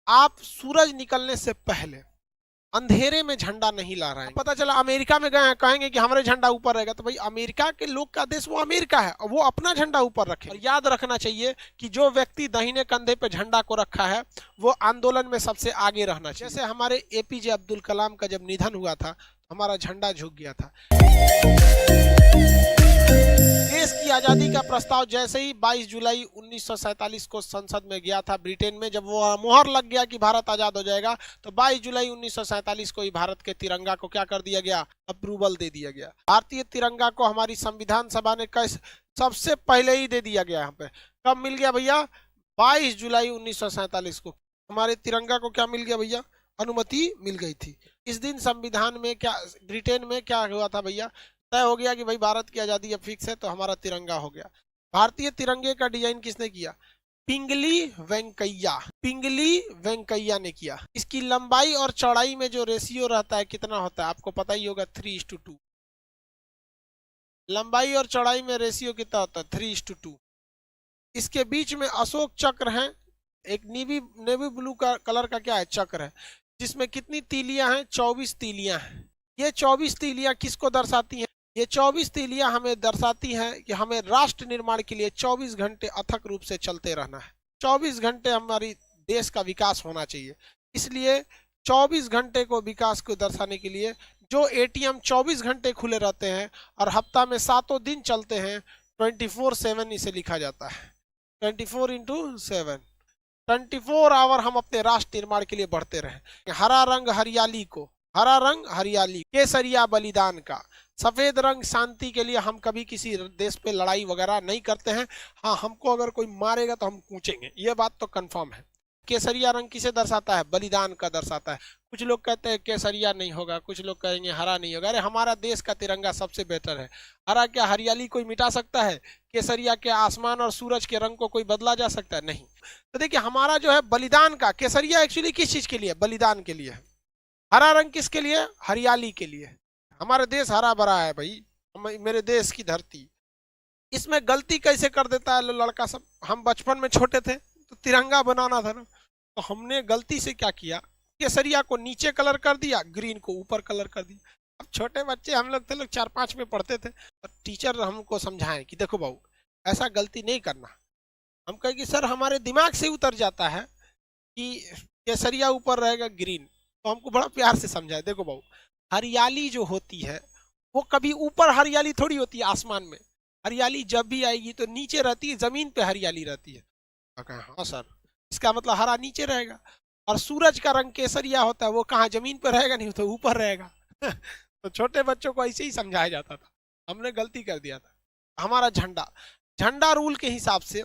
आप सूरज निकलने से पहले अंधेरे में झंडा नहीं लहराएंगे। पता चला अमेरिका में गए हैं, कहेंगे कि हमारे झंडा ऊपर रहेगा, तो भाई अमेरिका के लोग का देश वो अमेरिका है और वो अपना झंडा ऊपर रखे। और याद रखना चाहिए कि जो व्यक्ति दाहिने कंधे पे झंडा को रखा है वो आंदोलन में सबसे आगे रहना चाहिए। जैसे हमारे एपीजे अब्दुल कलाम का जब निधन हुआ था तो हमारा झंडा झुक गया था। देश की आजादी का प्रस्ताव जैसे ही 22 जुलाई 1947 को संसद में गया था ब्रिटेन में, जब वो मोहर लग गया कि भारत आजाद हो जाएगा, तो 22 जुलाई 1947 को ही भारत के तिरंगा को क्या कर दिया गया, अप्रूवल दे दिया गया। भारतीय तिरंगा को हमारी संविधान सभा ने कैसे सबसे पहले ही दे दिया गया। यहाँ पे कब मिल गया भैया, 22 जुलाई 1947 को हमारे तिरंगा को क्या मिल गया भैया, अनुमति मिल गई थी। इस दिन संविधान में क्या, ब्रिटेन में क्या हुआ था भैया, तय हो गया कि भाई भारत की आजादी अब फिक्स है, तो हमारा तिरंगा हो गया। भारतीय तिरंगे का डिजाइन किसने किया, पिंगली वेंकैया, पिंगली वेंकैया ने किया। इसकी लंबाई और चौड़ाई में जो रेशियो रहता है कितना होता है आपको पता ही होगा, 3:2। लंबाई और चौड़ाई में रेशियो कितना होता है, 3:2। इसके बीच में अशोक चक्र है, एक नेवी ब्लू का कलर का क्या है, चक्र है, जिसमें कितनी तीलियां हैं, 24 तीलियां हैं। ये 24 तीलियां किसको दर्शाती हैं, ये 24 तीलियां हमें दर्शाती हैं कि हमें राष्ट्र निर्माण के लिए 24 घंटे अथक रूप से चलते रहना है। 24 घंटे हमारी देश का विकास होना चाहिए। इसलिए 24 घंटे को विकास को दर्शाने के लिए जो एटीएम 24 घंटे खुले रहते हैं और हफ्ता में 7 दिन चलते हैं, 24/7 इसे लिखा जाता है। 24/7, 24 आवर हम अपने राष्ट्र निर्माण के लिए बढ़ते रहें। हरा रंग हरियाली को, हरा रंग हरियाली, केसरिया बलिदान का, सफेद रंग शांति के लिए। हम कभी किसी देश पे लड़ाई वगैरह नहीं करते हैं। हाँ, हमको अगर कोई मारेगा तो हम कूचेंगे, ये बात तो कंफर्म है। केसरिया रंग किसे दर्शाता है, बलिदान का दर्शाता है। कुछ लोग कहते हैं केसरिया नहीं होगा, कुछ लोग कहेंगे हरा नहीं होगा। अरे हमारा देश का तिरंगा सबसे बेहतर है। हरा क्या हरियाली कोई मिटा सकता है, केसरिया के आसमान और सूरज के रंग को कोई बदला जा सकता है, नहीं। तो देखिए हमारा जो है बलिदान का, केसरिया एक्चुअली किस चीज के लिए, बलिदान के लिए। हरा रंग किसके लिए, हरियाली के लिए। हमारा देश हरा भरा है भाई, मेरे देश की धरती। इसमें गलती कैसे कर देता है लड़का सब। हम बचपन में छोटे थे तो तिरंगा बनाना था ना, तो हमने गलती से क्या किया, केसरिया को नीचे कलर कर दिया, ग्रीन को ऊपर कलर कर दिया। अब छोटे बच्चे हम लोग थे, लोग 4-5 में पढ़ते थे, और टीचर हमको समझाएं कि देखो बाबू ऐसा गलती नहीं करना। हम कहे कि सर हमारे दिमाग से उतर जाता है कि केसरिया ऊपर रहेगा, ग्रीन। तो हमको बड़ा प्यार से समझाए, देखो बाबू हरियाली जो होती है वो कभी ऊपर हरियाली थोड़ी होती है आसमान में। हरियाली जब भी आएगी तो नीचे रहती है, जमीन पे हरियाली रहती है। हाँ सर, इसका मतलब हरा नीचे रहेगा। और सूरज का रंग केसरिया होता है, वो कहाँ जमीन पर रहेगा, नहीं तो ऊपर रहेगा। तो छोटे बच्चों को ऐसे ही समझाया जाता था, हमने गलती कर दिया था। हमारा झंडा, झंडा रूल के हिसाब से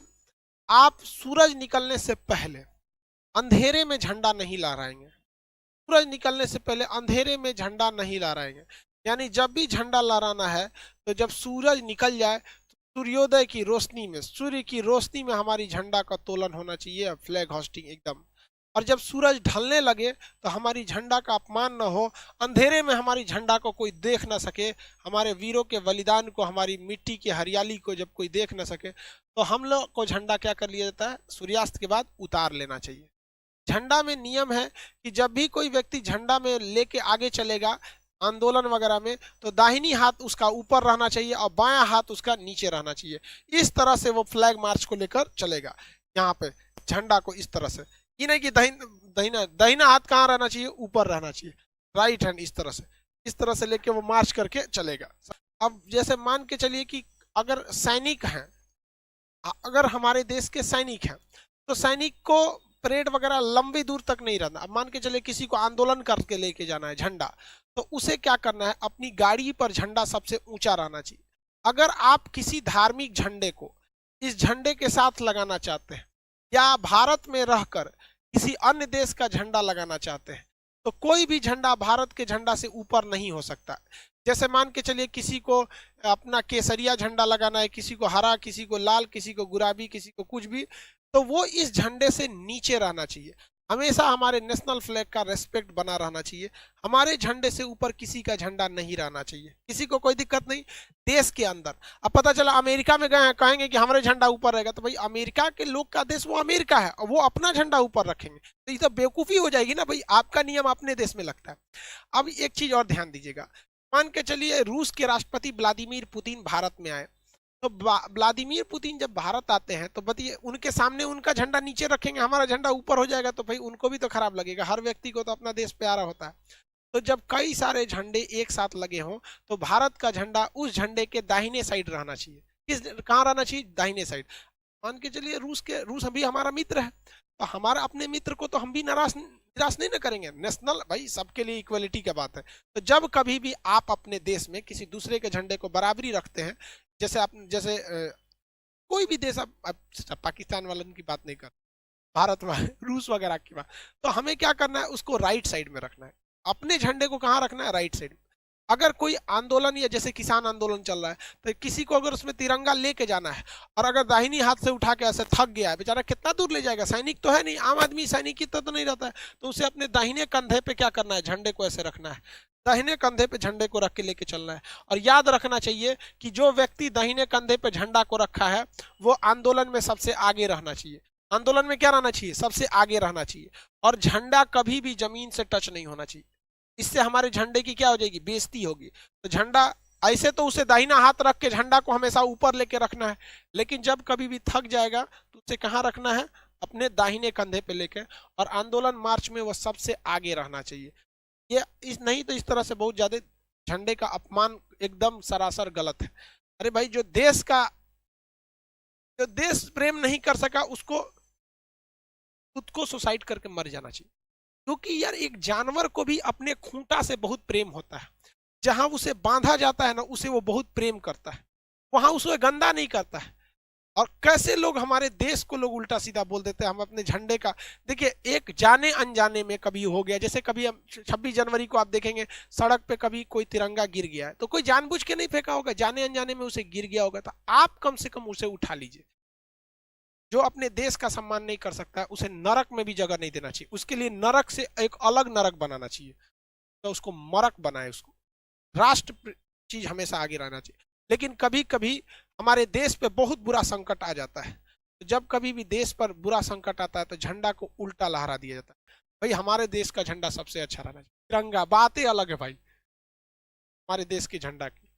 आप सूरज निकलने से पहले अंधेरे में झंडा नहीं लहराएंगे। सूरज निकलने से पहले अंधेरे में झंडा नहीं लहराएंगे। यानी जब भी झंडा लहराना है तो जब सूरज निकल जाए तो सूर्योदय की रोशनी में, सूर्य की रोशनी में हमारी झंडा का तोलन होना चाहिए, फ्लैग होस्टिंग एकदम। और जब सूरज ढलने लगे तो हमारी झंडा का अपमान न हो, अंधेरे में हमारी झंडा को कोई देख ना सके, हमारे वीरों के बलिदान को, हमारी मिट्टी की हरियाली को जब कोई देख ना सके, तो हम लोग को झंडा क्या कर लिया जाता है, सूर्यास्त के बाद उतार लेना चाहिए। झंडा में नियम है कि जब भी कोई व्यक्ति झंडा में लेके आगे चलेगा आंदोलन वगैरह में, तो दाहिनी हाथ उसका ऊपर रहना चाहिए और बायां हाथ उसका नीचे रहना चाहिए। इस तरह से वो फ्लैग मार्च को लेकर चलेगा। यहाँ पे झंडा को इस तरह से, ये नहीं कि दाहिना हाथ कहाँ रहना चाहिए, ऊपर रहना चाहिए, राइट हैंड इस तरह से लेके वो मार्च करके चलेगा। अब जैसे मान के चलिए कि अगर सैनिक हैं, अगर हमारे देश के सैनिक हैं, तो सैनिक को परेड वगैरह लंबी दूर तक नहीं रहना। अब मान के चले किसी को आंदोलन करके लेके जाना है झंडा, तो उसे क्या करना है, अपनी गाड़ी पर झंडा सबसे ऊंचा रहना चाहिए। अगर आप किसी धार्मिक झंडे को इस झंडे के साथ लगाना चाहते हैं, या भारत में रहकर किसी अन्य देश का झंडा लगाना चाहते हैं, तो कोई भी झंडा भारत के झंडा से ऊपर नहीं हो सकता। जैसे मान के चलिए किसी को अपना केसरिया झंडा लगाना है, किसी को हरा, किसी को लाल, किसी को गुलाबी, किसी को कुछ भी, तो वो इस झंडे से नीचे रहना चाहिए। हमेशा हमारे नेशनल फ्लैग का रेस्पेक्ट बना रहना चाहिए। हमारे झंडे से ऊपर किसी का झंडा नहीं रहना चाहिए, किसी को कोई दिक्कत नहीं। देश के अंदर अब पता चला अमेरिका में गए हैं, कहेंगे कि हमारे झंडा ऊपर रहेगा, तो भाई अमेरिका के लोग का देश वो अमेरिका है और वो अपना झंडा ऊपर रखेंगे, तो ये तो बेवकूफ़ी हो जाएगी ना भाई। आपका नियम अपने देश में लगता है। अब एक चीज़ और ध्यान दीजिएगा, मान के चलिए रूस के राष्ट्रपति व्लादिमीर पुतिन भारत में आए, तो व्लादिमीर पुतिन जब भारत आते हैं तो बताइए उनके सामने उनका झंडा नीचे रखेंगे, हमारा झंडा ऊपर हो जाएगा, तो भाई उनको भी तो खराब लगेगा। हर व्यक्ति को तो अपना देश प्यारा होता है। तो जब कई सारे झंडे एक साथ लगे हों तो भारत का झंडा उस झंडे के दाहिने साइड रहना चाहिए। कहाँ रहना चाहिए? दाहिने साइड। मान के चलिए रूस अभी हमारा मित्र है, तो हमारा अपने मित्र को तो हम भी निराश नहीं ना करेंगे। नेशनल भाई सबके लिए इक्वलिटी की बात है। तो जब कभी भी आप अपने देश में किसी दूसरे के झंडे को बराबरी रखते हैं, जैसे कोई भी देश, आप पाकिस्तान वालों की बात नहीं कर, भारत वाले, रूस वगैरह की बात, तो हमें क्या करना है? उसको राइट साइड में रखना है। अपने झंडे को कहाँ रखना है? राइट साइड में। अगर कोई आंदोलन या जैसे किसान आंदोलन चल रहा है तो किसी को अगर उसमें तिरंगा लेके जाना है और अगर दाहिनी हाथ से उठा के ऐसे थक गया है बेचारा, कितना दूर ले जाएगा? सैनिक तो है नहीं, आम आदमी सैनिक की तो नहीं रहता है, तो उसे अपने दाहिने कंधे पे क्या करना है? झंडे को ऐसे रखना है, दाहिने कंधे पे झंडे को रख के लेके चलना है। और याद रखना चाहिए कि जो व्यक्ति दाहिने कंधे पे झंडा को रखा है वो आंदोलन में सबसे आगे रहना चाहिए। आंदोलन में क्या रहना चाहिए? सबसे आगे रहना चाहिए। और झंडा कभी भी जमीन से टच नहीं होना चाहिए, इससे हमारे झंडे की क्या हो जाएगी? बेइज्जती होगी। तो झंडा ऐसे तो उसे दाहिना हाथ रख के झंडा को हमेशा ऊपर लेके रखना है, लेकिन जब कभी भी थक जाएगा तो उसे कहाँ रखना है? अपने दाहिने कंधे पे लेके। और आंदोलन मार्च में वो सबसे आगे रहना चाहिए। ये नहीं तो इस तरह से बहुत ज्यादा झंडे का अपमान एकदम सरासर गलत है। अरे भाई जो देश प्रेम नहीं कर सका उसको खुद को सुसाइड करके मर जाना चाहिए। क्योंकि यार एक जानवर को भी अपने खूंटा से बहुत प्रेम होता है, जहां उसे बांधा जाता है ना उसे वो बहुत प्रेम करता है, वहां उसे गंदा नहीं करता है। और कैसे लोग हमारे देश को लोग उल्टा सीधा बोल देते हैं। हम अपने झंडे का देखिए, एक जाने अनजाने में कभी हो गया, जैसे कभी हम 26 जनवरी को आप देखेंगे सड़क पे कभी कोई तिरंगा गिर गया है तो कोई जानबूझ के नहीं फेंका होगा, जाने अनजाने में उसे गिर गया होगा, तो आप कम से कम उसे उठा लीजिए। जो अपने देश का सम्मान नहीं कर सकता उसे नरक में भी जगह नहीं देना चाहिए, उसके लिए नरक से एक अलग नरक बनाना चाहिए, तो उसको मरक बनाए, उसको राष्ट्र चीज हमेशा आगे रहना चाहिए। लेकिन कभी कभी हमारे देश पे बहुत बुरा संकट आ जाता है, तो जब कभी भी देश पर बुरा संकट आता है तो झंडा को उल्टा लहरा दिया जाता है। भाई हमारे देश का झंडा सबसे अच्छा रहना चाहिए, तिरंगा बातें अलग है भाई। हमारे देश के झंडा की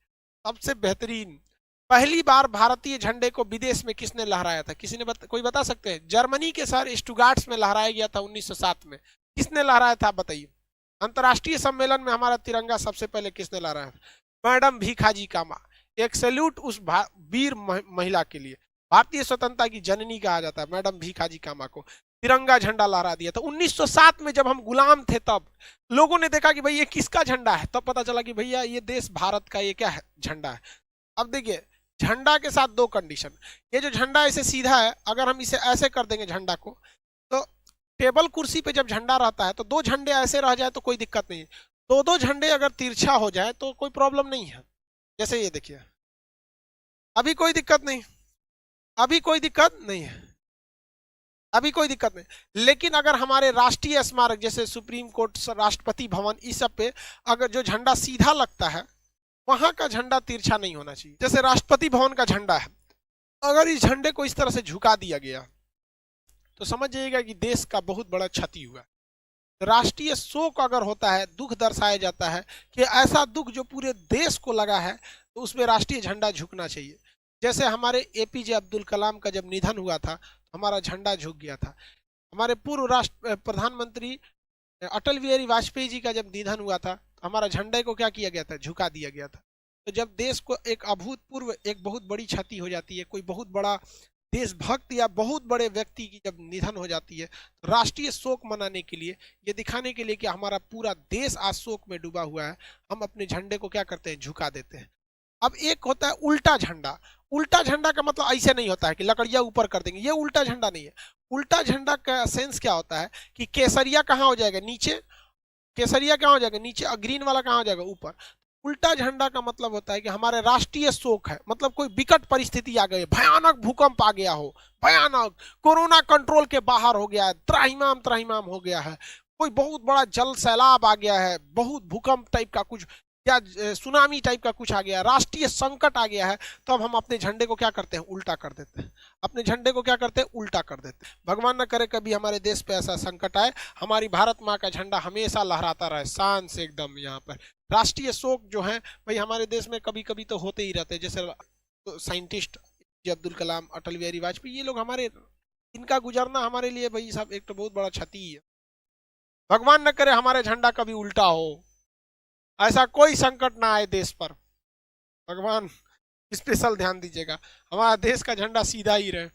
सबसे बेहतरीन, पहली बार भारतीय झंडे को विदेश में किसने लहराया था? किसी ने कोई बता सकते हैं? जर्मनी के शहर स्टुटगार्ट में लहराया गया था 1907 में। किसने लहराया था बताइए? अंतर्राष्ट्रीय सम्मेलन में हमारा तिरंगा सबसे पहले किसने लहराया था? मैडम भीखाजी कामा। एक सैल्यूट उस वीर महिला के लिए, भारतीय स्वतंत्रता की जननी कहा जाता है मैडम भीखाजी कामा को। तिरंगा झंडा लहरा दिया था 1907 में, जब हम गुलाम थे तब लोगों ने देखा कि भाई ये किसका झंडा है, तब पता चला कि भैया ये देश भारत का ये क्या है? झंडा है। अब देखिए झंडा के साथ दो कंडीशन, ये जो झंडा ऐसे सीधा है, अगर हम इसे ऐसे कर देंगे झंडा को, तो टेबल कुर्सी पे जब झंडा रहता है तो दो झंडे ऐसे रह जाए तो कोई दिक्कत नहीं है, दो झंडे अगर तिरछा हो जाए तो कोई प्रॉब्लम नहीं है। जैसे ये देखिए, अभी कोई दिक्कत नहीं, अभी कोई दिक्कत नहीं है, अभी कोई दिक्कत नहीं। लेकिन अगर हमारे राष्ट्रीय स्मारक जैसे सुप्रीम कोर्ट, राष्ट्रपति भवन, इस सब पे अगर जो झंडा सीधा लगता है वहां का झंडा तिरछा नहीं होना चाहिए। जैसे राष्ट्रपति भवन का झंडा है, अगर इस झंडे को इस तरह से झुका दिया गया तो समझ जाइएगा कि देश का बहुत बड़ा क्षति हुआ। राष्ट्रीय शोक अगर होता है, दुख दर्शाया जाता है कि ऐसा दुख जो पूरे देश को लगा है, तो उसमें राष्ट्रीय झंडा झुकना चाहिए। जैसे हमारे एपीजे अब्दुल कलाम का जब निधन हुआ था तो हमारा झंडा झुक गया था। हमारे पूर्व राष्ट्र प्रधानमंत्री अटल बिहारी वाजपेयी जी का जब निधन हुआ था तो हमारा झंडे को क्या किया गया था? झुका दिया गया था। तो जब देश को एक अभूतपूर्व एक बहुत बड़ी क्षति हो जाती है, कोई बहुत बड़ा देशभक्त या बहुत बड़े व्यक्ति की जब निधन हो जाती है, तो राष्ट्रीय शोक मनाने के लिए, ये दिखाने के लिए कि हमारा पूरा देश आज शोक में डूबा हुआ है, हम अपने झंडे को क्या करते हैं? झुका देते हैं। अब एक होता है उल्टा झंडा। उल्टा झंडा का मतलब ऐसे नहीं होता है कि लकड़ियां ऊपर कर देंगे, ये उल्टा झंडा नहीं है। उल्टा झंडा का सेंस क्या होता है कि केसरिया कहाँ हो जाएगा? नीचे। केसरिया कहाँ हो जाएगा? नीचे। और ग्रीन वाला कहाँ हो जाएगा? ऊपर। उल्टा झंडा का मतलब होता है कि हमारे राष्ट्रीय शोक है, मतलब कोई विकट परिस्थिति आ गई, भयानक भूकंप आ गया हो, भयानक कोरोना कंट्रोल के बाहर हो गया है, त्राहिमाम त्राहिमाम हो गया है, कोई बहुत बड़ा जल सैलाब आ गया है, बहुत भूकंप टाइप का कुछ या सुनामी टाइप का कुछ आ गया, राष्ट्रीय संकट आ गया है, तो अब हम अपने झंडे को क्या करते हैं, उल्टा कर देते हैं। अपने झंडे को क्या करते हैं, उल्टा कर देते हैं। भगवान न करे कभी हमारे देश पे ऐसा संकट आए, हमारी भारत माँ का झंडा हमेशा लहराता रहे शान से एकदम। यहाँ पर राष्ट्रीय शोक जो है भाई हमारे देश में कभी कभी तो होते ही रहते हैं, जैसे तो साइंटिस्ट अब्दुल कलाम, अटल बिहारी वाजपेयी, ये लोग हमारे, इनका गुजरना हमारे लिए भाई साहब एक तो बहुत बड़ा क्षति है। भगवान न करे हमारे झंडा कभी उल्टा हो, ऐसा कोई संकट ना आए देश पर, भगवान स्पेशल ध्यान दीजिएगा, हमारा देश का झंडा सीधा ही रहे।